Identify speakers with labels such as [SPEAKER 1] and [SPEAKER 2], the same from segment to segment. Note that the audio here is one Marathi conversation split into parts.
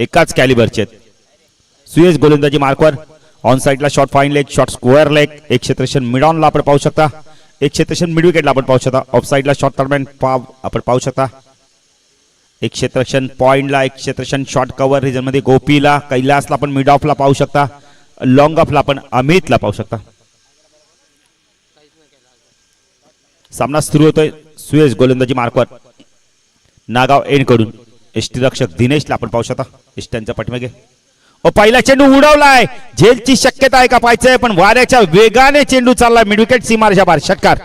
[SPEAKER 1] एकाच कॅलिबरचे आहेत. सुयश गोलंदाजी मार्कवर. ऑन साइडला shot fine leg, shot square leg. एक क्षेत्ररक्षण मिड ऑनला आपण पाहू शकता, एक क्षेत्ररक्षण मिड विकेटला आपण पाहू शकता. ऑफ साइडला शॉट टर्मेंट आपण पाहू शकता. एक क्षेत्ररक्षण पॉइंटला, एक क्षेत्ररक्षण शॉट कव्हर रिजन मध्ये गोपीला, कैलासला आपण मिड ऑफला पाहू शकता. लॉंग ऑफला आपण अमितला पाहू शकता. सामना सुरू होतोय. सुयश गोलंदाजी मार्कवर. नागाव एंड कडून यष्टीरक्षक दिनेशला आपण पाहू शकता यष्ट्यांच्या पाठीमागे. पहिला चेंडू उडवलाय, झेलची शक्यता आहे का पाहायचंय, पण वाऱ्याच्या वेगाने चेंडू चाललाय मिड विकेट सीमारेषा बाहेर. षटकार.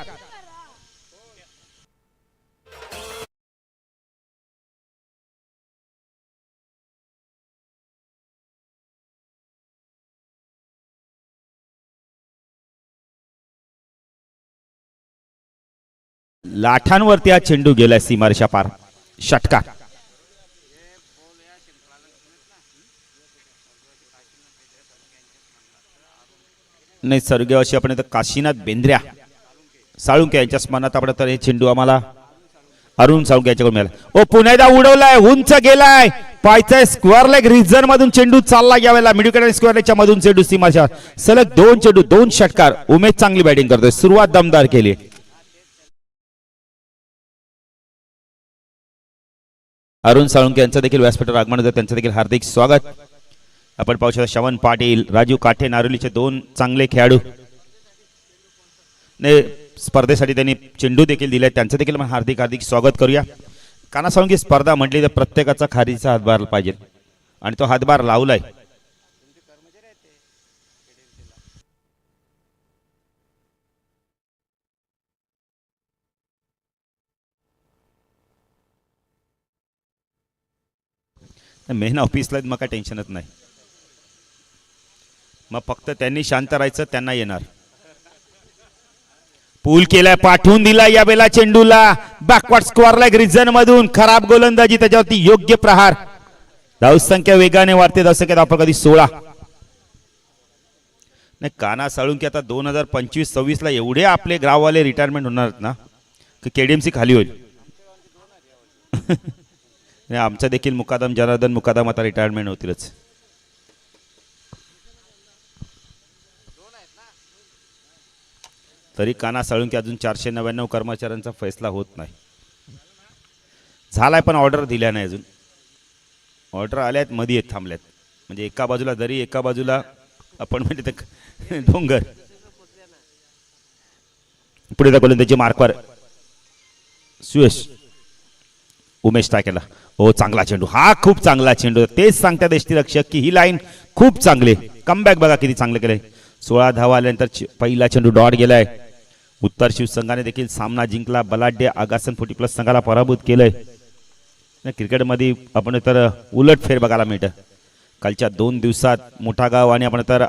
[SPEAKER 1] लाठांवरती हा चेंडू गेलाय सीमारेषा पार. षटकार. नाही सर्गे अशी आपण काशीनाथ बेंद्र्या साळुंके यांच्या स्मरणात आपण तर हे चेंडू आम्हाला अरुण साळुंके यांच्याकडून मिळाला. पुन्हा एकदा उडवलाय, उंच गेलाय, पायचा स्क्वेअर लेग रिजन मधून चेंडू चालला यावेळेला मिड विकेट आणि स्क्वेअर लेगच्या मधून चेंडू सीमारेषा. सलग 2 चेंडू 2 षटकार. उमेश चांगली बॅटिंग करतोय, सुरुवात दमदार केली. अरुण साळुंके यांचं देखील व्यासपीठावर आगमन होतं, त्यांचं देखील हार्दिक स्वागत. आपण पाहू शकता श्रवण पाटील, राजू काठे नारोलीचे 2 चांगले खेळाडू स्पर्धेसाठी त्यांनी चेंडू देखील दिले, त्यांचं देखील आपण हार्दिक हार्दिक स्वागत करूया. काना साळुंके स्पर्धा म्हटली तर प्रत्येकाचा खारीचा हातभार पाहिजे आणि तो हातभार लावलाय. मेन ऑफिसला मग काय टेन्शनच नाही, मग फक्त त्यांनी शांत राहायचं, त्यांना येणार. पूल केलाय, पाठवून दिला या बेला चेंडूला बॅकवर्ड स्क्वेअर लेग रिजन मधून. खराब गोलंदाजी, त्याच्यावरती योग्य प्रहार. धावसंख्या वेगाने वाढते, धावसंख्या आपण कधी 16. नाही काना साळुंके आता 2025-26 ला एवढे आपले गाववाले रिटायरमेंट होणार ना की केडीएमसी खाली होईल. आमचा देखील मुकादम जनार्दन मुकादम आता रिटायरमेंट होतीलच. तरी काना साळुंके अजून 499 कर्मचाऱ्यांचा फैसला होत नाही. झालाय पण ऑर्डर दिल्या नाही अजून. ऑर्डर आल्यात मध्ये थांबल्यात, म्हणजे एका बाजूला दरी, एका बाजूला आपण म्हणजे ते डोंगर. पुढे त्या गोलंदाजी मार्कवर सुयश. उमेश टाकेला. चांगला चेंडू, हा खूप चांगला चेंडू. तेच सांगतात यष्टीरक्षक की ही लाईन खूप चांगली. कमबॅक बघा किती चांगलं केलंय. 16 धावा आल्यानंतर पहिला चेंडू डॉट गेलाय. उत्तर शिवसंघाने देखील सामना जिंकला. बलाढ्य आगासन 40+ संघाला पराभूत केलंय. क्रिकेटमध्ये आपण तर उलटफेर बघायला मिळतं. कालच्या 2 दिवसात मोठा गाव आणि आपण तर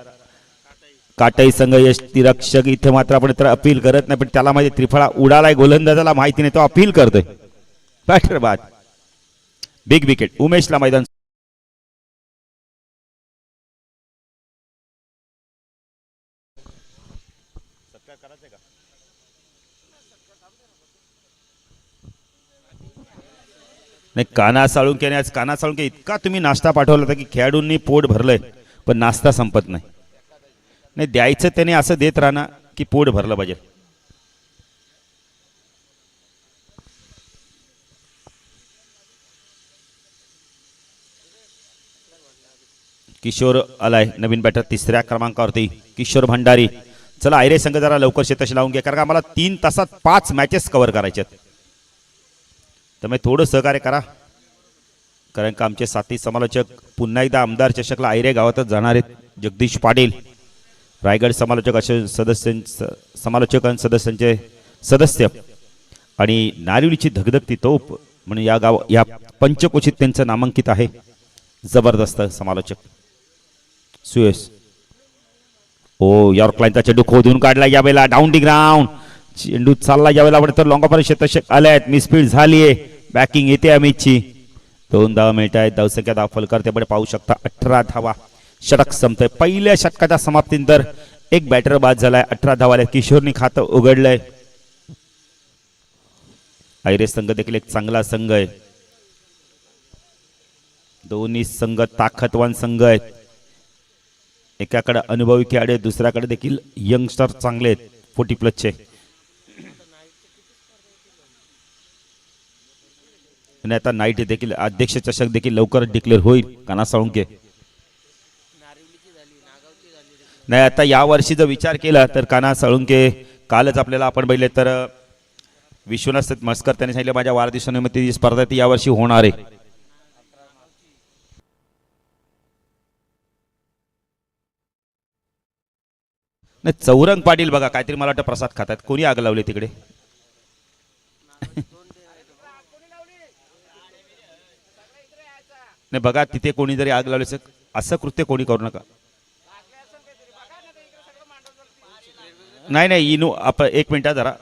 [SPEAKER 1] काटाई संघ यष्टीरक्षक इथे मात्र आपण तर अपील करत नाही, पण त्याला माहिती त्रिफळा उडालाय, गोलंदाजाला माहिती नाही, तो अपील करतोय. बॅटर बाद, बिग विकेट. उमेशला मैदान. नाही काना साळुंके आज काना साळुंके इतका तुम्ही नाश्ता पाठवला होता की खेळाडूंनी पोट भरलंय, पण नाश्ता संपत नाही. नाही द्यायचं त्याने असं देत राहणार की पोट भरलं पाहिजे. किशोर आलाय नवीन बॅटर 3ऱ्या क्रमांकावरती. किशोर भंडारी. चला आयरे संघ जरा लवकर शेताशी लावून घ्या, कारण आम्हाला 3 तासात 5 मॅचेस कव्हर करायचे आहेत. त्यामुळे थोडं सहकार्य करा, कारण का आमचे साथी समालोचक पुन्हा एकदा आमदार चषकला आयरे गावातच जाणार आहेत. जगदीश पाटील, रायगड समालोचक असे समालोचक सदस्यांचे सदस्य आणि नारिवलीची धगधगती तोप म्हणून या पंचकोशीत त्यांचं नामांकित आहे. जबरदस्त समालोचक सुयश. यॉर्क लाईनचा चेंडू खोदून काढला यावेळेला. डाऊन दी ग्राउंड चेंडू चालला यावेळेला. आपण तर लॉंग क्षेत्ररक्षक आल्यात, मिसफील्ड झालीये. बॅकिंग येते अमितची. 2 धावा मिळत आहेत. धावसंख्या दाखल करते आपण पाहू शकता 18 धावा. षटक संपतंय. पहिल्या षटकाच्या समाप्तीनंतर एक बॅटर बाद झालाय. 18 धावा. किशोरनी खातं उघडलंय. आयरे संघ देखील एक चांगला संघ आहे. दोन्ही संघ ताकदवान संघ आहेत. एकाकडे अनुभवी खेळाडू आहेत, दुसऱ्याकडे देखील यंगस्टर चांगले आहेत 40+चे. आणि आता नाईट देखील अध्यक्ष चषक देखील लवकरच डिक्लेअर होईल. काना साळुंके नाही, आता या वर्षी जर विचार केला तर काना साळुंके कालच आपल्याला आपण बघितले तर विश्वनाथ मस्कर त्यांनी सांगितलं माझ्या वाढदिवसानिमित्त ही स्पर्धा ती यावर्षी होणार आहे. नाही, चौरंग पाटील बघा काहीतरी मला वाटतं प्रसाद खातात. कोणी आग लावली तिकडे? नाही बघा, तिथे कोणी जरी आग लावली असं कृत्य कोणी करू नका. नाही नाही, इनो आपण एक मिनिट जरा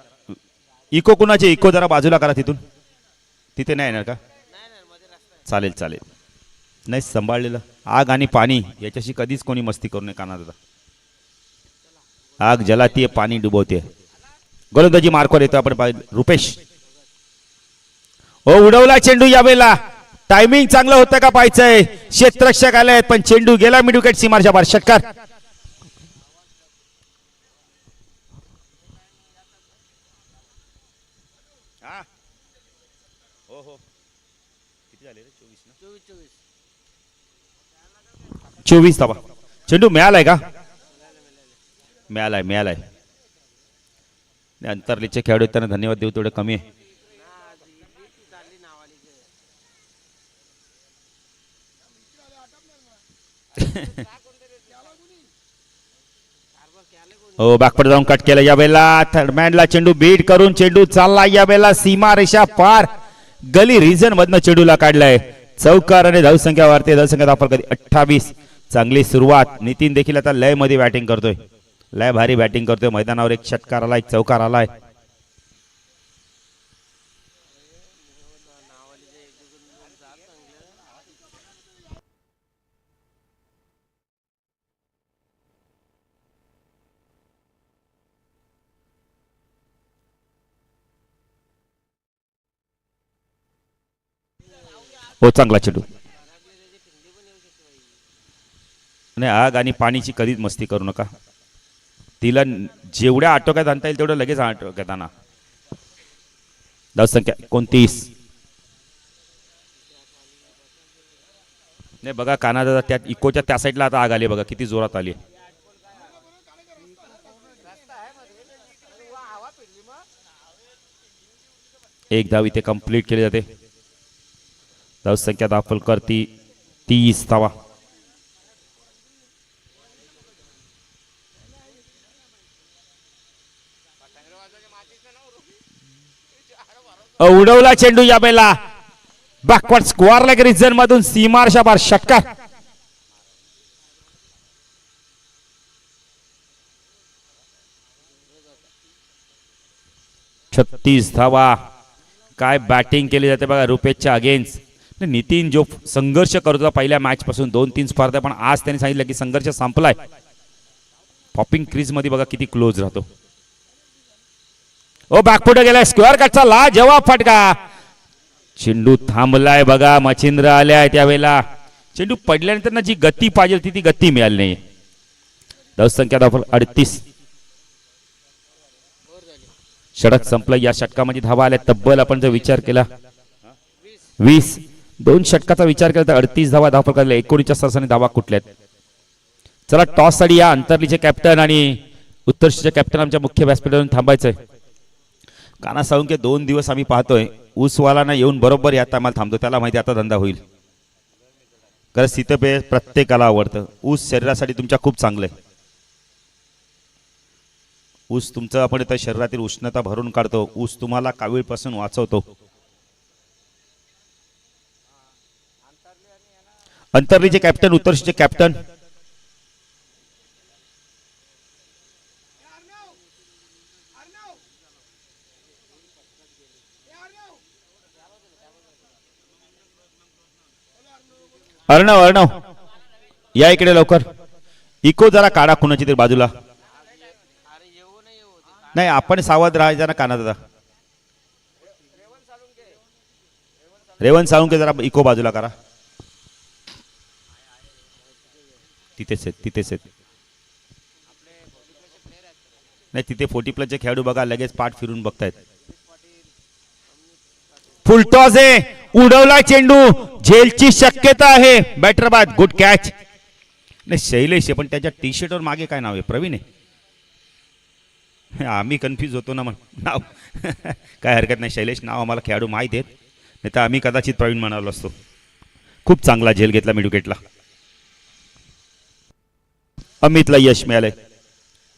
[SPEAKER 1] इको कुणाचे इको जरा बाजूला करा तिथून. तिथे नाही येणार का? चालेल चालेल. नाही सांभाळलेलं. आग आणि पाणी याच्याशी कधीच कोणी मस्ती करू नये काना दादा. आग जलातीये पाणी डुबवते. गोलंदाजी मार्कवर येतो आपण. रुपेश उडवला चेंडू यावेळेला. टायमिंग चांगलं होतं का पाहायचंय. क्षेत्ररक्षक आले पण चेंडू गेला मिड विकेट सीमारच्या बाहेर. षटकार. किती झाले रे? 24 धावा. चेंडू मिळालाय का? मिळालाय. अंतरलीचे खेळाडू त्यांना धन्यवाद देऊ, थोडं कमी आहे. हो बॅकपट जाऊन कट केलं यावेळेला. थर्डमॅनला चेंडू बीट करून चेंडू चालला यावेळेला सीमा रेषा पार. गली रिजन मधनं चेंडूला काढलाय. चौकार आणि धावसंख्या वाढते. धावसंख्या दाखल कधी 28. चांगली सुरुवात. नितीन देखील आता लय मध्ये बॅटिंग करतोय. लय भारी बॅटिंग करतोय. मैदानावर एक षटकार आलाय, एक चौकार आलाय. हो चांगला चेंडू. नाही, आग आणि पाणीची कधीच मस्ती करू नका. तिला जेवढ्या आटोक्यात आणता येईल तेवढं लगेच आटोक्यात आणा. धावसंख्या 29. नाही बघा कानादा त्या इकोच्या त्या साईडला आता आग आली बघा, किती जोरात आली. एक धाव इथे कंप्लीट केली जाते. धावसंख्या दाखल करती 30 धावा. उडवला चेंडू यावेळेला बॅकवर्ड स्क्वेअर लेग रिजन मधून सीमारच्या बाहेर. षटकार. छत्तीस धावा. काय बॅटिंग केली जाते बघा रुपेशच्या अगेन्स्ट. नितीन जो संघर्ष करत होता पहिल्या मॅच पासून 2-3 स्पर्धा, पण आज त्यांनी सांगितलं की संघर्ष संपलाय. पॉपिंग क्रीज मध्ये बघा किती क्लोज राहतो. ओ बॅकफुट गेलाय. स्क्वेअर कटचा ला जवाब फटका. चेंडू थांबलाय बघा. मच्छिंद्र आल्या त्यावेळेला. चेंडू पडल्यानंतर ना जी गती पाहिजे होती ती गती मिळाली नाही. धावसंख्या दाखल 38. षटक संपलं. या षटकामध्ये धावा आल्या तब्बल आपण जर विचार केला 20. 2 षटकाचा विचार केला तर 38 धावा धाव पकडल्या. 19च्या सरसाने धावा कुठल्यात. चला टॉस साठी या अंतरलीचे कॅप्टन आणि उत्तरशीचे कॅप्टन आमच्या मुख्य व्यासपीठावरून थांबायचंय. काना साळुंके 2 दिवस आम्ही पाहतोय ऊसवालांना येऊन बरोबर या टायमाला थांबतो. त्याला माहिती आता धंदा होईल. कारण सीतापेय प्रत्येकाला आवडतं. ऊस शरीरासाठी तुमच्या खूप चांगलं आहे. ऊस तुमचं आपण इथं शरीरातील उष्णता भरून काढतो. ऊस तुम्हाला कावीळपासून वाचवतो. अंतरलीचे कॅप्टन उत्तरशीचे कॅप्टन अर्णव या इकडे लवकर. इको जरा काढा कुणाची तरी बाजूला. नाही आपण सावध राहायचं ना काना दादा. रेवण साळुंके जरा इको बाजूला करा. तिथेच आहेत. नाही तिथे 40+ खेळाडू बघा लगेच पाठ फिरून बघतायत. फुलटॉस आहे, उडवला चेंडू, झेलची शक्यता आहे. बॅटर बाद, गुड कॅच. नाही शैलेश आहे पण त्याच्या टी शर्टवर मागे काय नाव आहे? प्रवीण आहे. आम्ही कन्फ्यूज होतो ना मग नाव. काय हरकत नाही शैलेश, नाव आम्हाला खेळाडू माहीत आहेत, नाही तर आम्ही कदाचित प्रवीण म्हणालो असतो. खूप चांगला झेल घेतला मिड विकेटला. अमितला यश मिळालंय.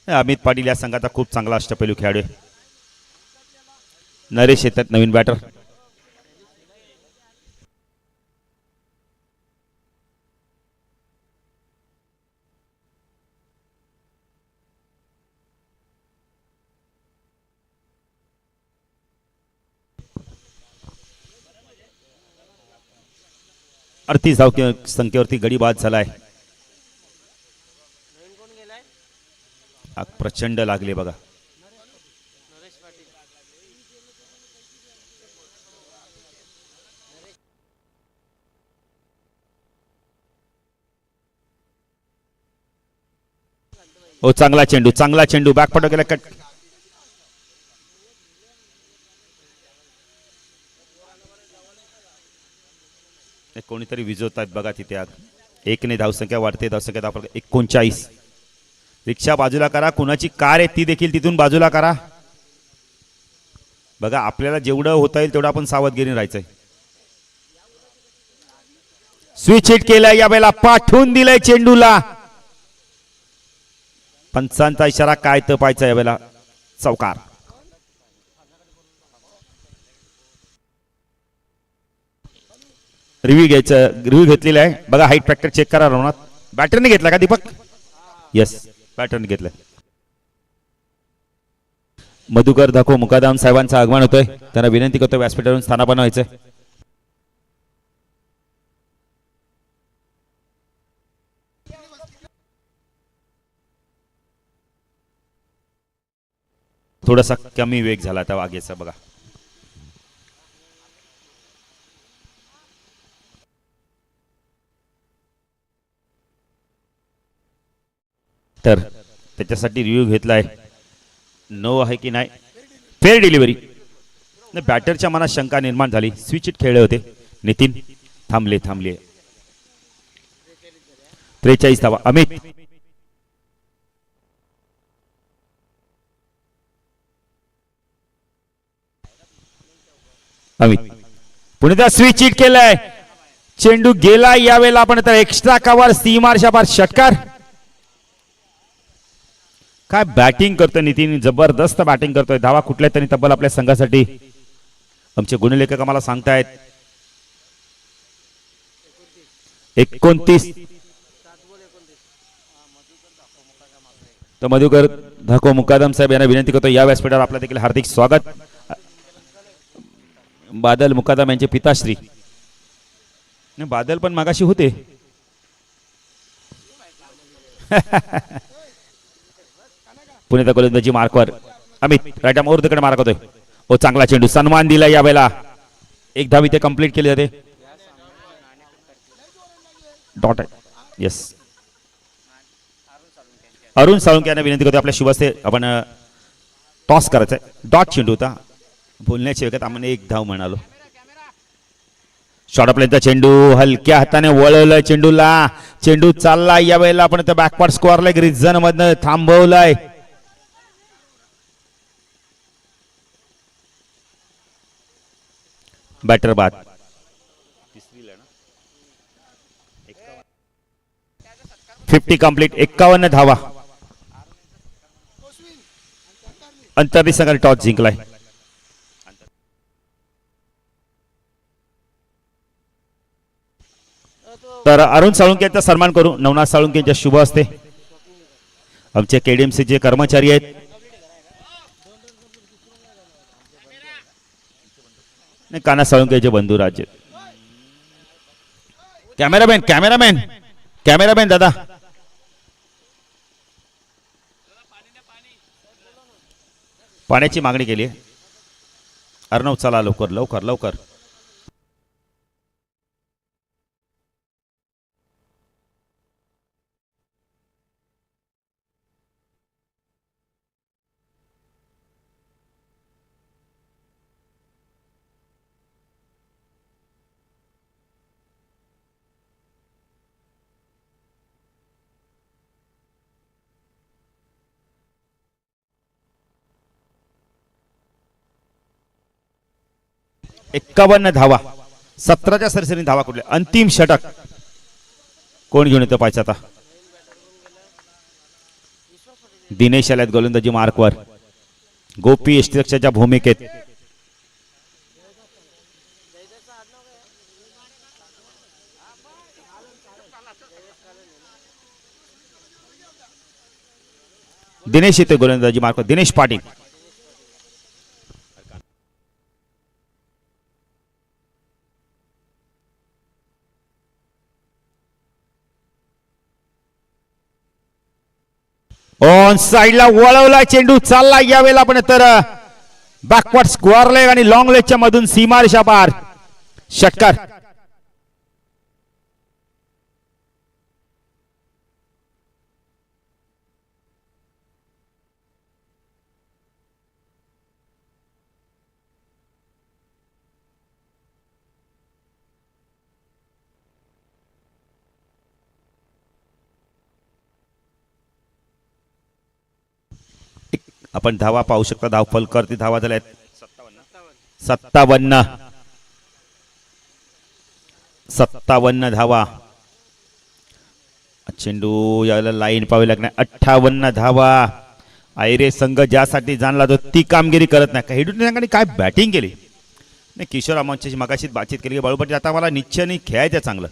[SPEAKER 1] अमित पाटील या संघाचा खूप चांगला अष्टपैलू खेळाडू आहे. नरेश येतात नवीन बॅटर. अडतीस धाव संख्येवरती गडी बाद झालाय. आग प्रचंड लागले बघा. ओ चांगला चेंडू बॅकपट गेला. कट कोणीतरी विजवतात बघा तिथे. आग एकने धावसंख्या वाढते. धावसंख्या 39. रिक्षा बाजूला करा. कुणाची कार आहे ती देखील तिथून बाजूला करा. बघा आपल्याला जेवढं होता येईल तेवढं आपण सावधगिरीने राहायचंय. स्विच हिट केलाय या वेळेला, पाठवून दिलाय चेंडूला. पंचांचा इशारा काय तपायचा या वेळेला. चौकार. रिव्ह्यू घेतलेला आहे बघा. हाईट फॅक्टर चेक करा. रवनाथ बॅटरने घेतला का दीपक? येस बॅटरने घेतलाय. मधुकर धाको मुकादम साहेबांचं आगमन होतोय. त्यांना विनंती करतो व्यासपीठावरून स्थानापन्न व्हायचंय. थोडासा कमी वेग झाला त्या वाघेचा बघा. तर त्याच्यासाठी रिव्ह्यू घेतलाय. नो आहे की नाही. Fair delivery. बॅटरच्या मनात शंका निर्माण झाली. स्विच हिट खेळले होते. नितीन थांबले. 43 धावा. अमित पुणे स्विच हिट केलाय. चेंडू गेला यावेळेला. आपण तर एक्स्ट्रा कव्हर सीमारच्या पार षटकार. काय बॅटिंग करतोय नितीन, जबरदस्त बॅटिंग करतोय. धावा कुठल्या तरी तब्बल आपल्या संघासाठी आमचे गुणलेखक आम्हाला सांगतायत. 29. तर मधुकर धाको मुकादम साहेब यांना विनंती करतो या व्यासपीठावर आपलं देखील हार्दिक स्वागत. बादल मुकादम यांचे पिताश्री. बादल पण मागाशी होते. पुणे गोलंदाजी मार्कवर Amit right arm over mark होतोय. ओ चांगला चेंडू. सन्मान दिला या वेळेला. एक धाव इथे कंप्लीट केली जाते. डॉट आहे. येस अरुण साळुंके यांना विनंती करतो आपल्या शुभ हस्ते आपण टॉस करायचा आहे. डॉट चेंडू होता. बोलण्याच्या वेगात आपण एक धाव म्हणालो. शॉर्ट प्लेनचा चेंडू हलक्या हाताने वळवलाय चेंडूला. चेंडू चालला या वेळेला. आपण त्या बॅकवर्ड स्कोअरला रिझन मधनं थांबवलाय. बॅटर बाद. 50 कंप्लीट. 51 धावा. अंतर्गत संघाने टॉस जिंकलाय. तर अरुण साळुंके यांचा सन्मान करू. नवनाथ साळुंके यांच्या शुभ हस्ते आमचे केडीएमसी चे कर्मचारी आहेत. काना साळुंके यांचे बंधू राज्य. कॅमेरामॅन दादा. पाण्याची मागणी केली आहे. अर्णव चला लवकर. 51 धावा, 17च्या सरासरी धावा कुठल्या. अंतिम षटक कोण घेऊन येतो पाहिजे आता. दिनेश आल्यात गोलंदाजी मार्कवर. गोपी यष्टीरक्षाच्या भूमिकेत. दिनेश येते गोलंदाजी मार्कवर. दिनेश पाटील. ऑन साइडला वळवला चेंडू, चालला यावेळेला पण तर बॅकवर्ड स्क्वेअर लेग आणि लॉंग लेगच्या मधून सीमारेषा पार. षटकार. आपण धावा पाहू शकता. धाव फलकरती धावा झाल्यात 57 धावा. चेंडू याला लाईन पाहावी लागणार. 58 धावा. आयरे संघ ज्यासाठी जाणला तो ती कामगिरी करत नाही. काही काय बॅटिंग केली नाही. किशोर आमच्याशी मगाशीच बातचीत केली. बळपटी आता मला निश्चय खेळायचं चांगलं.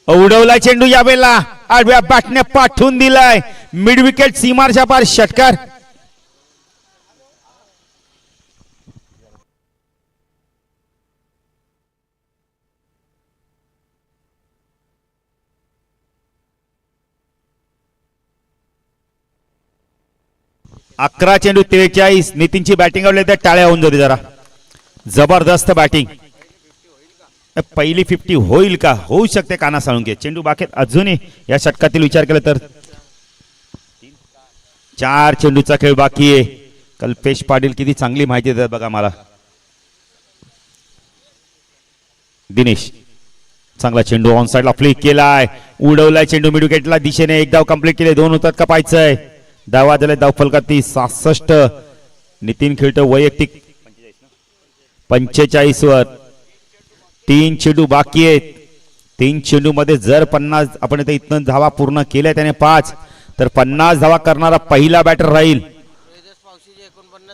[SPEAKER 1] उडवला चेंडू यावेळेला आडव्या बॅटने पाठवून दिलाय. मिड विकेट सीमारेषा पार. षटकार. अकरा चेंडू 43. नितीनची बॅटिंग आवडली तर टाळ्या होऊन जाते जरा. जबरदस्त बॅटिंग. पहिली 50 होईल का. होऊ शकते काना साळुंके. चेंडू बाकी अजूनही या षटकातील विचार केला तर 4 चेंडूचा खेळ बाकी आहे. कल्पेश पाटील किती चांगली माहिती देतात बघा मला. दिनेश चांगला चेंडू ऑन साइडला फ्लिक केलाय. उडवलाय चेंडू मिड विकेटला दिशेने. एक धाव कंप्लीट केले. 2 होतात का पाहायचंय. धावा झाले. धाव फलकाती 66. नितीन खेळतो वैयक्तिक 45 वर. 3 चेंडू बाकी आहेत. 3 चेंडू मध्ये जर 50 आपण इथं धावा पूर्ण केल्या त्याने 5 तर 50 धावा करणारा पहिला बॅटर राहील.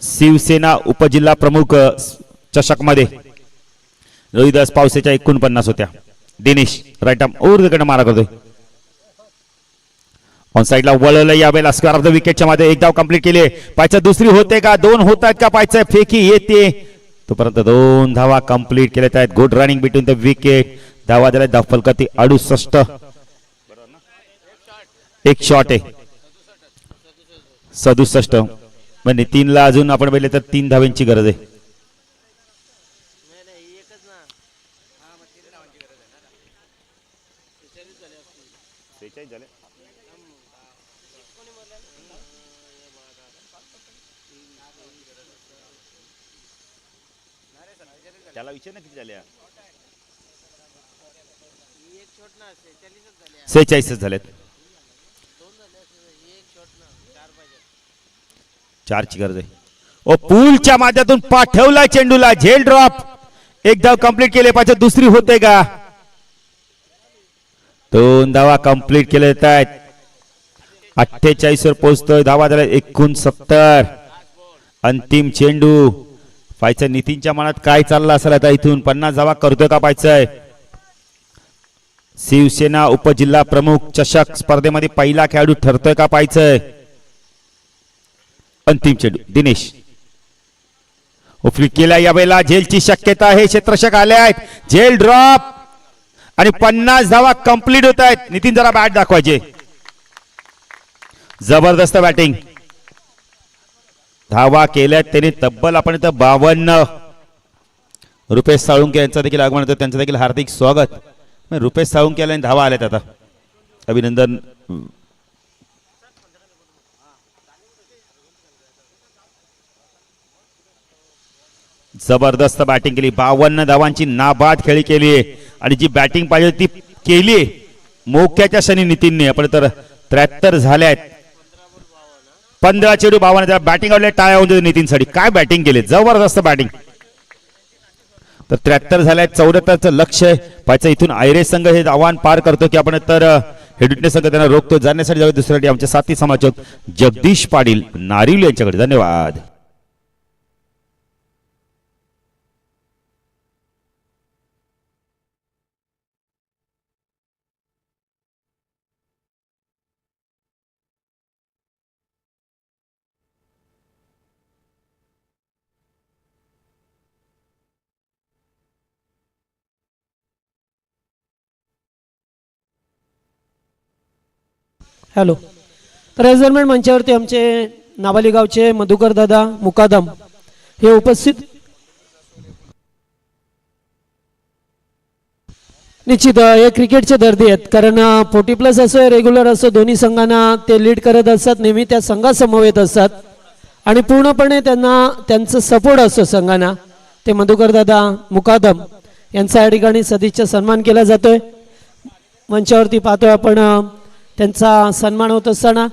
[SPEAKER 1] शिवसेना उपजिल्हा प्रमुख चषक मध्ये रोहिदास पावसेच्या 49 होत्या. दिनेश राईट आर्म ओव्हर मारा करतोय. ऑन साइडला वळवलं यावेळेला स्क्वेअर ऑफ द विकेटच्या मध्ये. एक धाव कंप्लीट केली. पायचा दुसरी होते का. 2 होत आहेत का पायचा. फेकी येते तोपर्यंत 2 धावा कंप्लीट केल्यात आहेत. Good running between the wicket. धावा दिल्या धाव फलकाती 68. एक शॉट आहे 67. म्हणजे 3ला अजून आपण पाहिले तर 3 धाव्यांची गरज आहे. त्याला विचार ना किती झाल्या. 46 झालेत. 4 ची गरज आहे. ओ पूलच्या माध्यमातून पाठवला चेंडूला. झेल ड्रॉप. एक धाव कंप्लीट केले. पाहिजे दुसरी होते का. 2 धावा कंप्लीट केले आहेत. 48 वर पोहोचतोय. धावा झाल्या 69. अंतिम चेंडू. पाहायचं नितीनच्या मनात काय चाललं असेल आता. इथून 50 धावा करतोय का पाहायचंय. शिवसेना उपजिल्हा प्रमुख चषक स्पर्धेमध्ये पहिला खेळाडू ठरतोय का पाहायचंय. अंतिम चेंडू. दिनेश फ्लिक केला यावेळेला. झेलची शक्यता आहे. क्षेत्ररक्षक आले आहेत. झेल ड्रॉप आणि 50 धावा कंप्लीट होत आहेत. नितीन जरा बॅट दाखवायचे. जबरदस्त बॅटिंग. धावा केल्यात त्यांनी तब्बल आपण इथं 52. रुपेश साळुंके यांचं देखील आगमन होतं. त्यांचं देखील हार्दिक स्वागत. रुपेश साळुंके यांनी धावा आल्यात आता. अभिनंदन. जबरदस्त बॅटिंग केली. 52 धावांची नाबाद खेळी केली आणि जी बॅटिंग पाहिजे ती केली मोक्याच्या क्षणी नितीनने. आपण तर 73 झाल्यात. 15 चेंडू 52. बॅटिंग आवडले. टाळ्या होऊन नितीन साठी. काय बॅटिंग केली. जबरदस्त बॅटिंग. तर 73 झाल्या 74चं लक्ष आहे पाहायचं इथून आयरे संघ हे आव्हान पार करतो की आपण तर हेडुटणे संघ त्यांना रोखतो जाण्यासाठी जाऊ दुसऱ्यासाठी आमचे साथी समालोचक जगदीश पाटील नारिवली यांच्याकडे धन्यवाद.
[SPEAKER 2] हॅलो. रेझरमेंट मंचावरती आमचे नावाली गावचे मधुकर दादा मुकादम हे उपस्थित. निश्चित हे क्रिकेटचे दर्दी आहेत कारण 40+ असो रेग्युलर असो दोन्ही संघांना ते लीड करत असतात नेहमी त्या संघासमवेत असतात आणि पूर्णपणे त्यांना त्यांचं सपोर्ट असतो संघांना. ते मधुकर दादा मुकादम यांचा या ठिकाणी सदिच्छा सन्मान केला जातोय. मंचावरती पाहतोय आपण त्यांचा सन्मान होत असताना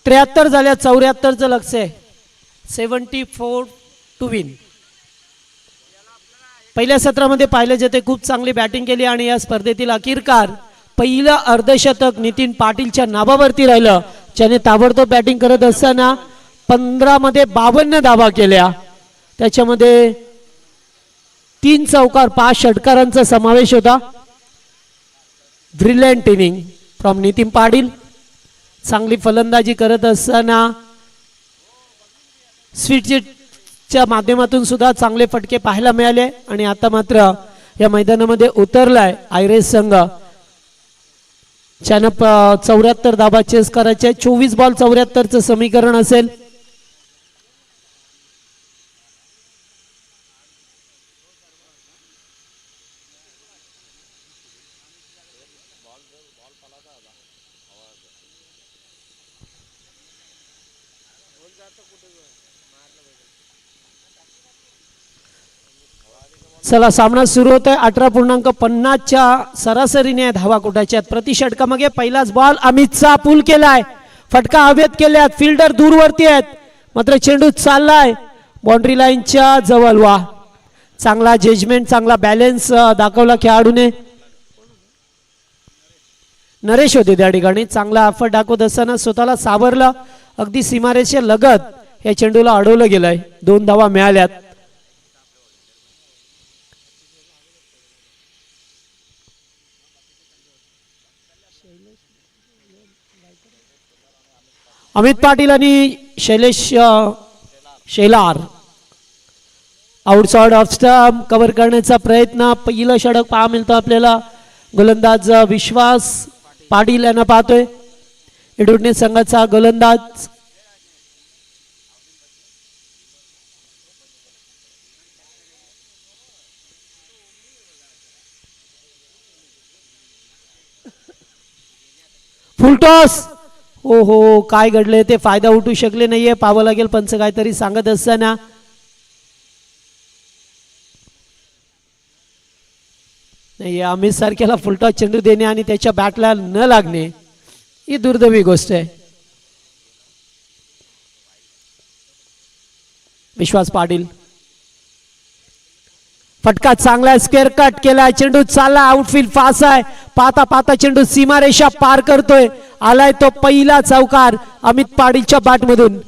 [SPEAKER 2] त्र्याहत्तर झाल्या 74चं लक्ष आहे. 74 टू विन. पहिल्या सत्रामध्ये पाहिलं जेथे खूप चांगली बॅटिंग केली आणि या स्पर्धेतील अखेरकार पहिलं अर्धशतक नितीन पाटीलच्या नावावरती राहिलं ज्याने ताबडतोब बॅटिंग करत असताना 15 मध्ये 52 धावा केल्या. त्याच्यामध्ये 3 चौकार 5 षटकारांचा समावेश होता. Brilliant inning from Nitin Patil. चांगली फलंदाजी करत असताना स्वीटच्या माध्यमातून सुद्धा चांगले फटके पाहायला मिळाले आणि आता मात्र या मैदानामध्ये उतरलाय आयरेस संघ. 74 धावा चेस करायचे. 24 बॉल 74चं समीकरण असेल. चला सामना सुरू होतोय. 18.50च्या सरासरीने धावा कुठाच्या प्रति षटकामागे पहिलाच बॉल अमितचा पूल केलाय. फटका हवेत केल्यात. फिल्डर दूरवरती आहेत मात्र चेंडू चाललाय बाउंड्री लाईनच्या जवळ. वा चांगला जजमेंट चांगला बॅलन्स दाखवला खेळाडूने. नरेश होते त्या ठिकाणी. चांगला एफर्ट दाखवत असताना स्वतःला सावरलं. अगदी सीमारेषे लगत या चेंडूला अडवलं गेलंय. 2 धावा मिळाल्यात. अमित पाटील आणि Shailesh Shelar outside off stump cover करण्याचा प्रयत्न. पहिलं षटक पाहा मिळतं आपल्याला. गोलंदाज विश्वास पाटील यांना पाहतोय. हेडुटणे संघाचा गोलंदाज फुलटॉस. हो हो काय घडले ते फायदा उठू शकले नाहीये. पाहावं लागेल पंच काहीतरी सांगत असताना. नाही अमित सारख्याला फुलटॉस चेंडू देणे आणि त्याच्या बॅटला न लागणे ही दुर्दैवी गोष्ट आहे. विश्वास पाटील फटका चांगला स्क्वेअर कट केलाय. चेंडू चालला आउटफील्ड फास्ट आहे. पाता पाता चेंडू सीमारेषा पार करतोय. आलाय तो पहिला चौकार अमित पाटीलच्या बॅटमधून.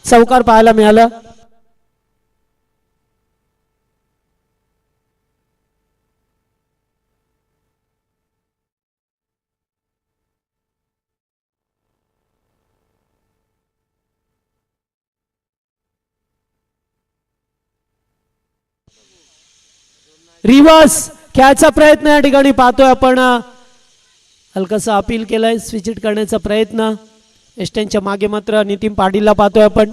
[SPEAKER 2] चौकार पाहायला मिळाला. रिव्हर्स खेळायचा प्रयत्न या ठिकाणी पाहतोय आपण. हलकासा अपील केलाय स्विच हिट करण्याचा प्रयत्न. एस्टनच्या मागे मात्र नितीन पाटीलला पाहतोय आपण.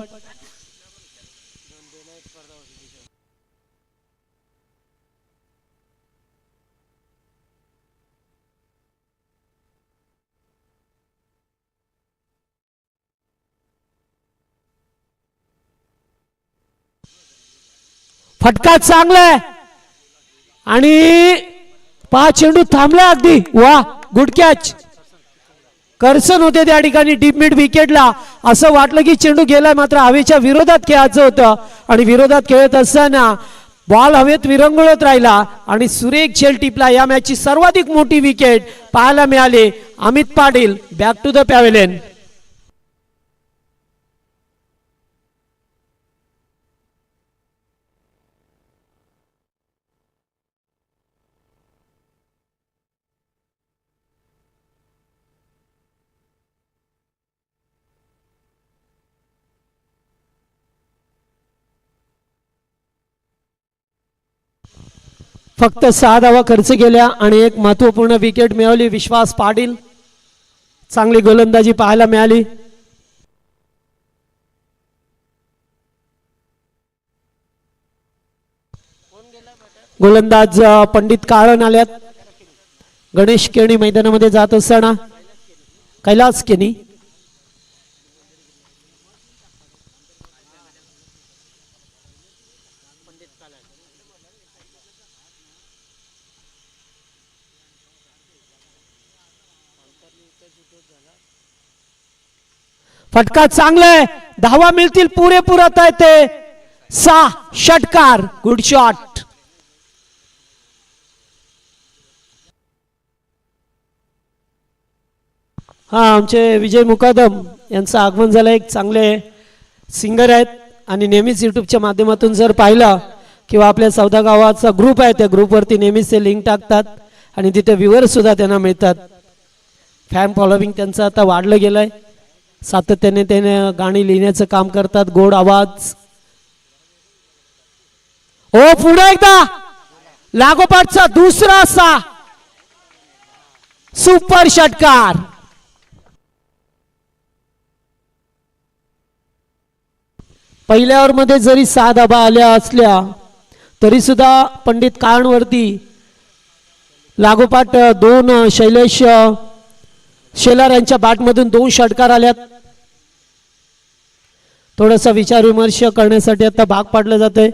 [SPEAKER 2] फटका चांगला आहे आणि पाच चेंडू थांबला अगदी. वा गुड कॅच. कर्सन होते त्या ठिकाणी डीप मिड विकेटला. असं वाटलं की चेंडू गेलाय मात्र हवेच्या विरोधात खेळायचं होतं आणि विरोधात खेळत असताना बॉल हवेत विरंगुळत राहिला आणि सुरेख झेल टिपला. या मॅचची सर्वाधिक मोठी विकेट पाहायला मिळाली. Amit Patil back to the pavilion. फक्त 6 धावा खर्च केल्या आणि एक महत्वपूर्ण विकेट मिळवली. विश्वास पाटील चांगली गोलंदाजी पाहायला मिळाली. गोलंदाज पंडित काळन आल्यात. गणेश केणी मैदानामध्ये जात असताना कैलास केणी फटका चांगला आहे. धावा मिळतील पुरेपूर आता येते. 6 षटकार. Good shot. हा आमचे विजय मुकादम यांचं आगमन झालं. एक चांगले सिंगर आहेत आणि नेहमीच युट्यूबच्या माध्यमातून जर पाहिलं किंवा आपल्या सौदा गावाचा ग्रुप आहे त्या ग्रुपवरती नेहमीच ते लिंक टाकतात आणि तिथे व्ह्यूअर्स सुद्धा त्यांना मिळतात. फॅन फॉलोविंग त्यांचं आता वाढलं गेलंय. सातत्याने त्याने गाणी लिहिण्याचं काम करतात. गोड आवाज. ओ पुन्हा एकदा लागोपाठचा दुसरा असा सुपर षटकार. पहिल्या ओव्हर मध्ये जरी 6 धावा आल्या असल्या तरी सुद्धा पंडित काळणवरती लागोपाठ 2 शैलेश शेलार यांच्या बॅटमधून 2 षटकार आल्यात. थोडासा विचार विमर्श करण्यासाठी आता भाग पाडलं जातंय.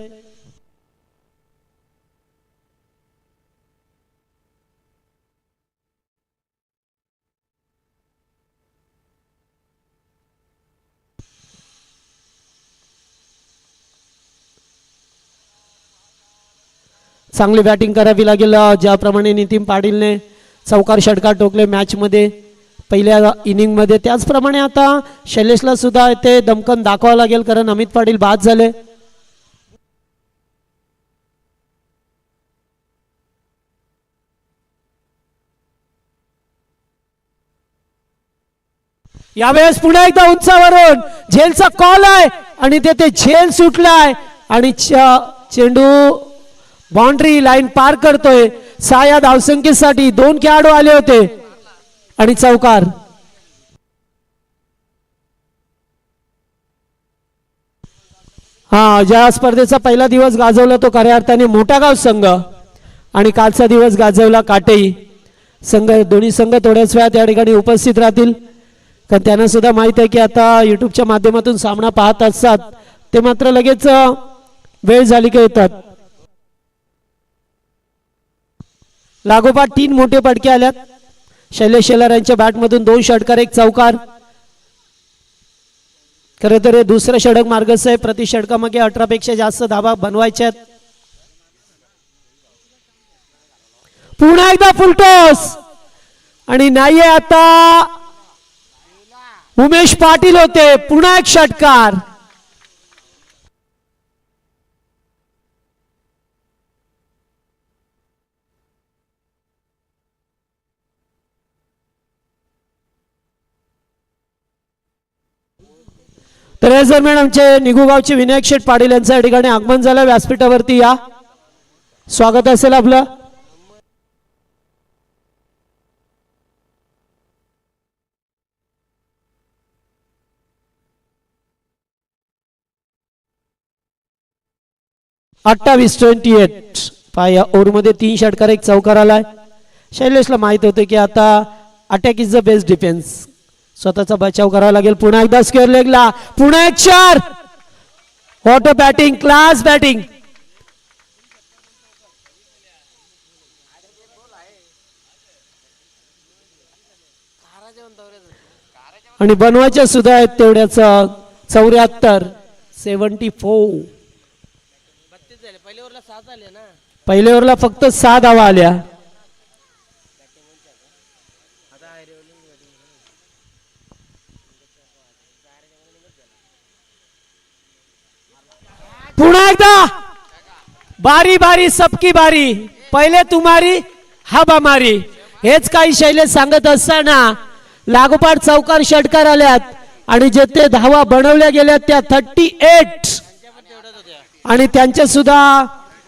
[SPEAKER 2] चांगली बॅटिंग करावी लागेल. ज्याप्रमाणे नितीन पाटीलने चौकार षटकार टोकले मॅच मध्ये पहिल्या इनिंग मध्ये त्याचप्रमाणे आता शैलेशला सुद्धा ते दमकन दाखवावं लागेल कारण अमित पाटील बाद झाले. यावेळेस पुन्हा एकदा उंचावरून झेलचा कॉल आहे आणि ते झेल सुटलाय आणि चेंडू बाउंड्री लाईन पार करतोय. 6 या धावसंख्येसाठी 2 खेळाडू आले होते आणि चौकार. हा ज्या स्पर्धेचा पहिला दिवस गाजवला तो खऱ्या अर्थाने मोठा गाव संघ आणि कालचा दिवस गाजवला काटेही संघ, दोन्ही संघ थोड्याच वेळात या ठिकाणी उपस्थित राहतील, कारण त्यांना सुद्धा माहित आहे की आता युट्यूबच्या माध्यमातून सामना पाहत असतात ते मात्र लगेच वेळ झाली का येतात. लागोपाठ 3 मोठे फटके आल्यात. शैलेश शेलार यांच्या बॅटमधून 2 षटकार 1 चौकार. खरं तर हे दुसरं षटक मार्गस्थ आहे. प्रति षटकामागे 18 पेक्षा जास्त धावा बनवायच्यात. पुन्हा एकदा फुलटॉस आणि नाहीये आता उमेश पाटील होते. पुन्हा एक षटकार. तर या दरम्यान आमचे निघूगावचे विनायक शेठ पाटील यांचं या ठिकाणी आगमन झालं. व्यासपीठावरती या, स्वागत असेल आपलं. अठ्ठावीस 28 पाया ओव्हरमध्ये 3 षटकार 1 चौकार आलाय. शैलेशला माहित होते की आता attack is the best defence, स्वतःचा बचाव करावा लागेल. पुन्हा एकदा स्क्वेअर लेगला, पुन्हा एक 4. What a batting, class batting. आणि बनवायच्या सुद्धा आहेत तेवढ्याच 74 74. पहिल्या ओव्हरला फक्त 6 धावा आल्या. पुन्हा एकदा बारी बारी सबकी बारी, पहिले तुम्हारी हब हमारी. हेच काही शैलेश सांगत असताना लागोपाठ चौकार षटकार आल्यात आणि जे ते धावा बनवल्या गेल्या त्या 38 आणि त्यांच्या सुद्धा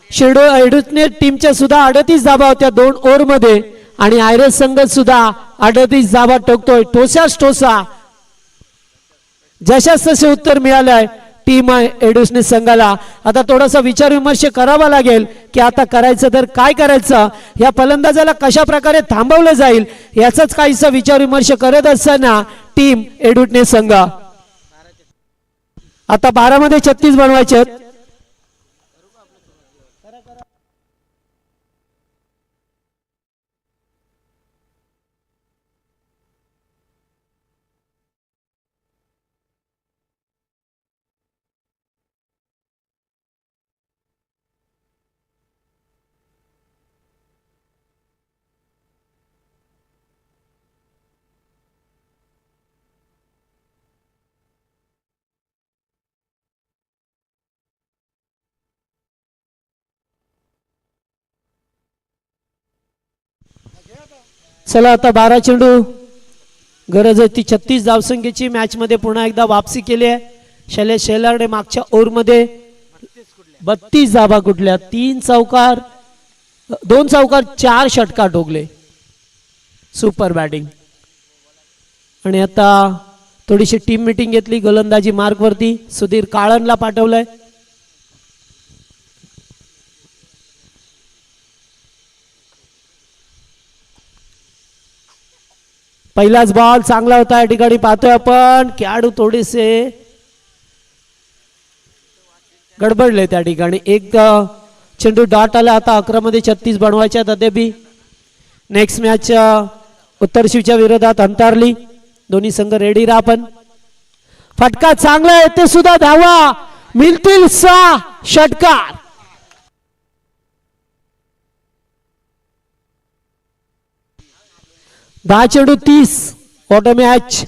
[SPEAKER 2] एडुसने टीमच्या सुद्धा 38 धावा होत्या 2 ओव्हरमध्ये आणि आयरस संघ सुद्धा 38 धावा टोकतोय. टोसाच टोसा, जशाच तसे उत्तर मिळालंय टीम एडुसने संघाला. आता थोडासा विचार विमर्श करावा लागेल की आता करायचं तर काय करायचं, या फलंदाजाला कशा प्रकारे थांबवलं जाईल याचाच काहीसा विचार विमर्श करत असताना टीम एडुसने संघ आता 12 मध्ये 36 बनवायचे. चला आता 12 चेंडू गरज आहे ती 36 धावसंख्येची. मॅच मध्ये पुन्हा एकदा वापसी केली आहे. शैलेश शेलारने मागच्या ओव्हरमध्ये 32 धावा कुठल्या, 3 चौकार 2 चौकार 4 षटकार ठोकले. Super batting. आणि आता थोडीशी टीम मीटिंग घेतली गोलंदाजी मार्क वरती. सुधीर काळनला पाठवलंय. पहिलाच बॉल चांगला होता या ठिकाणी पाहतोय आपण. खेळाडू थोडेसे गडबडले त्या ठिकाणी. एक चेंडू डॉट आला. आता 11 मध्ये 36 बनवायच्या अद्यापी. नेक्स्ट मॅच उत्तर शिवच्या विरोधात अंतारली. दोन्ही संघ रेडी राहा. पण फटका चांगला आहे ते सुद्धा धावा मिळतील 6 षटकार. दहा चेंडू 30. Auto match.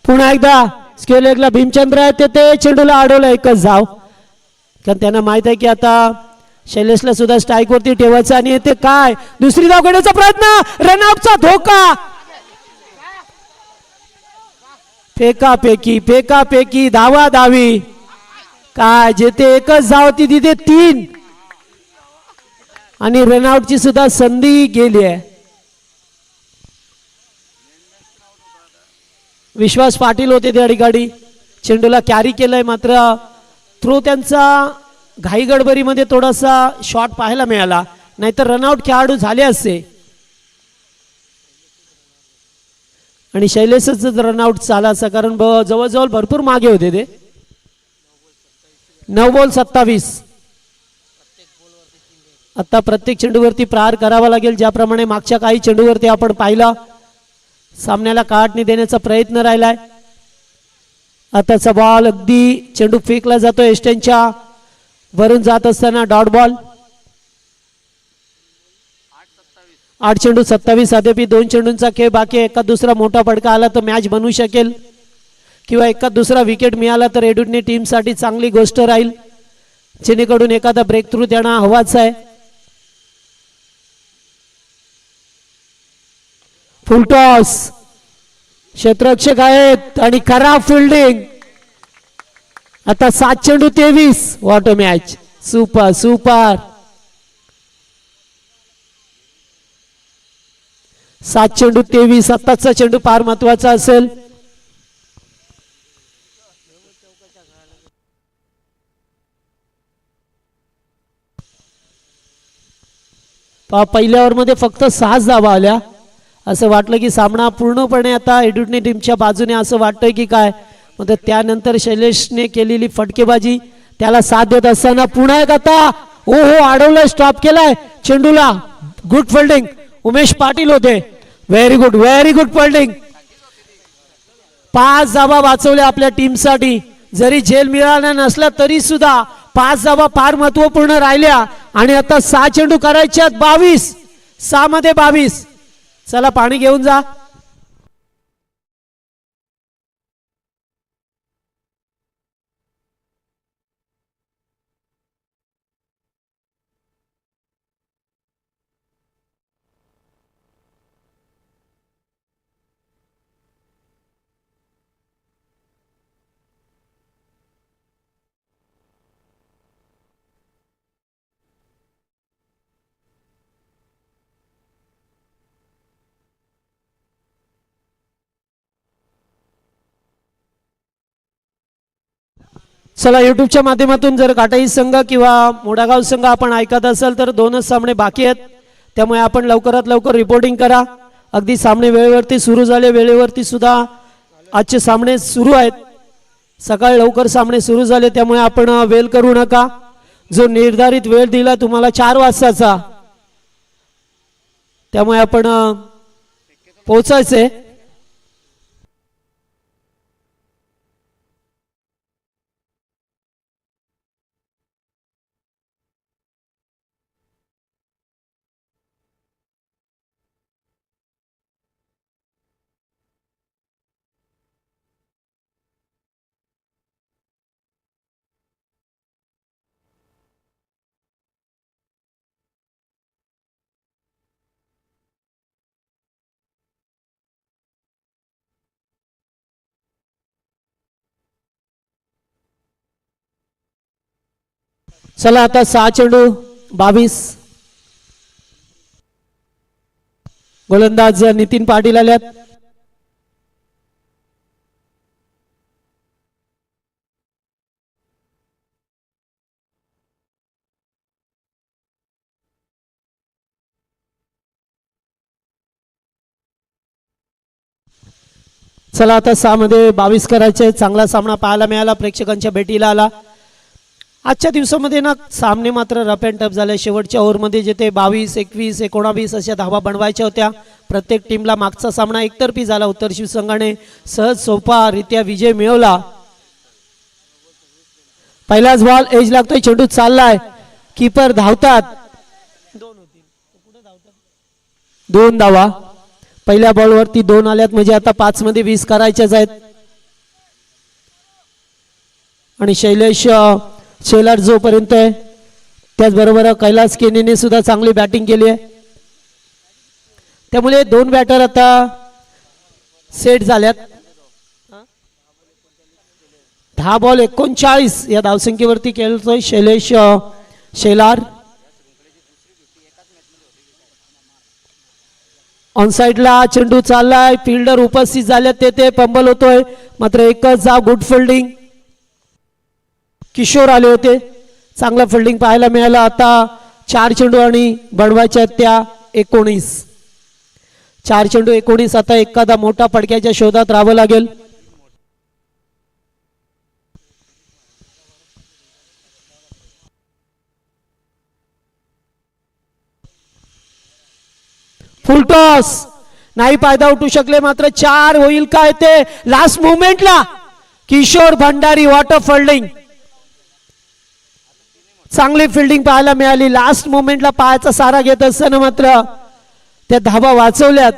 [SPEAKER 2] पुन्हा एकदा स्क्वेअर लेगला भीमचंद्र आहे ते चेंडूला अडवलं. एकच धाव. कारण त्यांना माहित आहे की आता शैलेशला सुद्धा स्ट्राईक वरती ठेवायचं. आणि येते काय दुसरी धाव घेण्याचा प्रयत्न. रनआउटचा धोका. फेकाफेकी धावा धावी काय जेथे एकच धाव होती तिथे 3 आणि रनआउटची सुद्धा संधी गेली आहे. विश्वास पाटील होते त्या ठिकाणी चेंडूला कॅरी केलंय मात्र थ्रो त्यांचा घाई गडबडीमध्ये थोडासा शॉट पाहायला मिळाला नाहीतर रनआउट खेळाडू झाले असते आणि शैलेशच रनआउट झाला असं कारण जवळजवळ भरपूर मागे होते ते. 9 बॉल 27. आता प्रत्येक चेंडूवरती प्रहार करावा लागेल ज्याप्रमाणे मागच्या काही चेंडूवरती आपण पाहिलं सामन्याला काटणी देण्याचा प्रयत्न राहिलाय. आताचा बॉल अगदी चेंडू फेकला जातो एस्टेनच्या वरून जात असताना डॉट बॉल. 8 चेंडू 27 अद्याप 2 चेंडूंचा खेळ बाकी. एका दुसरा मोठा फटका आला तर मॅच बनवू शकेल किंवा एका दुसरा विकेट मिळाला तर एडुटनी टीमसाठी चांगली गोष्ट राहील जेणेकरून एखादा ब्रेक थ्रू त्यांना हवाच आहे. फुलटॉस क्षेत्ररक्षक आहेत आणि खराब फिल्डिंग. आता 7 चेंडू 23. What a match. Super super. 7 चेंडू 23. आत्ताचा चेंडू फार महत्वाचा असेल. पहिल्या ओव्हरमध्ये फक्त 6 धावा आल्या. असं वाटलं की सामना पूर्णपणे आता एडुटनी टीमच्या बाजूने असं वाटतंय की काय मग त्यानंतर शैलेशने केलेली फटकेबाजी त्याला साथ देत असताना पुन्हा एक आता अडवलंय स्टॉप केलाय चेंडूला. गुड फिल्डिंग उमेश पाटील होते. Very good fielding. 5 धावा वाचवल्या आपल्या टीमसाठी. जरी झेल मिळाला नसला तरी सुद्धा 5 धावा फार महत्वपूर्ण राहिल्या आणि आता 6 चेंडू करायच्यात 22. 6 मध्ये 22. चला पाणी घेऊन जा. चला युट्यूबच्या माध्यमातून जर काटाई संघ किंवा मोडागाव संघ आपण ऐकत असाल तर 2च सामने बाकी आहेत त्यामुळे आपण लवकरात लवकर रिपोर्टिंग करा. अगदी सामने वेळेवरती सुरू झाले. वेळेवरती सुद्धा आजचे सामने सुरू आहेत. सकाळी लवकर सामने सुरू झाले त्यामुळे आपण वेळ करू नका. जो निर्धारित वेळ दिला तुम्हाला 4 वाजताचा त्यामुळे आपण पोहोचायचे. चला आता 6 चेंडू 22. गोलंदाज नितीन पाटील आल्यात. चला आता 6 मध्ये 22 करायचे. चांगला सामना पाहायला मिळाला. प्रेक्षकांच्या भेटीला आला. आजच्या दिवसामध्ये ना सामने मात्र रफ अँड टफ झाले. शेवटच्या ओव्हरमध्ये जेथे 22 21 19 अशा धावा बनवायच्या होत्या. प्रत्येक टीमला मागचा सामना एकतर्फी झाला. उत्तर शिव संघाने सहज सोपारित्या विजय मिळवला. पहिलाच बॉल एज लागतोय. चेंडू चाललाय. कीपर धावतात. 2 धावा. पहिल्या बॉलवरती 2 आल्यात म्हणजे आता 5 मध्ये 20 करायच्याच आहेत. आणि शैलेश शेलार जोपर्यंत आहे त्याचबरोबर कैलास केनीने सुद्धा चांगली बॅटिंग केली आहे त्यामुळे 2 बॅटर आता सेट झाल्यात. 10 बॉल 39 या धावसंख्येवरती खेळतोय शैलेश शेलार. ऑन साइडला चेंडू चाललाय, फिल्डर उपस्थित झाले तेथे पंबल होतोय, मात्र एकच धाव. गुड फिल्डिंग, किशोर आले होते, चांगला फिल्डिंग पाहायला मिळालं. आता 4 चेंडू आणि बनवायच्या त्या 19. 4 चेंडू 19. आता एखादा मोठा फडक्याच्या शोधात राहावं लागेल. फुल टॉस नाही, फायदा उठू शकले, मात्र 4 होईल काय ते लास्ट मोमेंटला. किशोर भंडारी, वॉटर फिल्डिंग, चांगली फिल्डिंग पाहायला मिळाली. लास्ट मोमेंटला पायाचा सारा घेत असताना मात्र त्या धावा वाचवल्यात.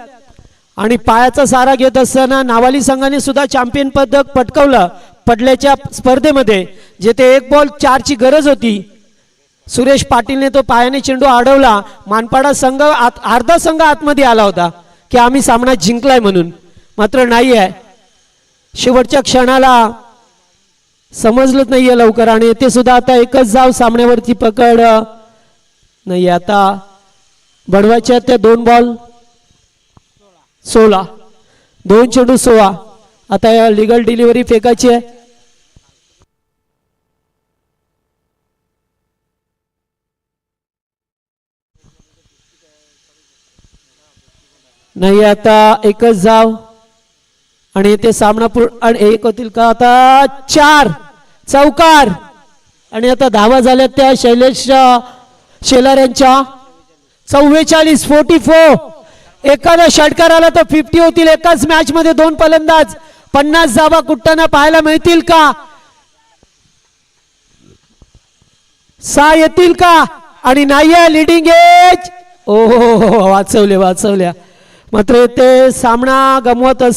[SPEAKER 2] आणि पायाचा सारा घेत असताना नावाली संघाने सुद्धा चॅम्पियन पदक पटकावलं पडल्याच्या स्पर्धेमध्ये, जेथे 1 बॉल 4 ची गरज होती. सुरेश पाटीलने तो पायाने चेंडू अडवला. मानपाडा संघ अर्धा संघ आतमध्ये आला होता की आम्ही सामना जिंकलाय म्हणून, मात्र नाही आहे. शेवटच्या क्षणाला समजलंच नाहीये लवकर. आणि येथे सुद्धा आता एकच धाव, सामन्यावरती पकड नाही. आता बनवायच्या त्या 2 बॉल 16, 2 चेंडू 16. आता लिगल डिलिव्हरी फेकायची आहे. नाही, आता एकच धाव आणि ते सामना आणि 1 होतील का. आता 4 चौकार आणि आता धावा झाल्या त्या शैलेश शेलार यांच्या 44, 44. एखादा षटकार आला तर 50 होतील. एकाच मॅच मध्ये 2 फलंदाज 50 धावा कुठताना पाहायला मिळतील का, 6 येतील का. आणि नाही, लिडिंग एज. ओ वाचवल्या. मात्र ते सामना गमवत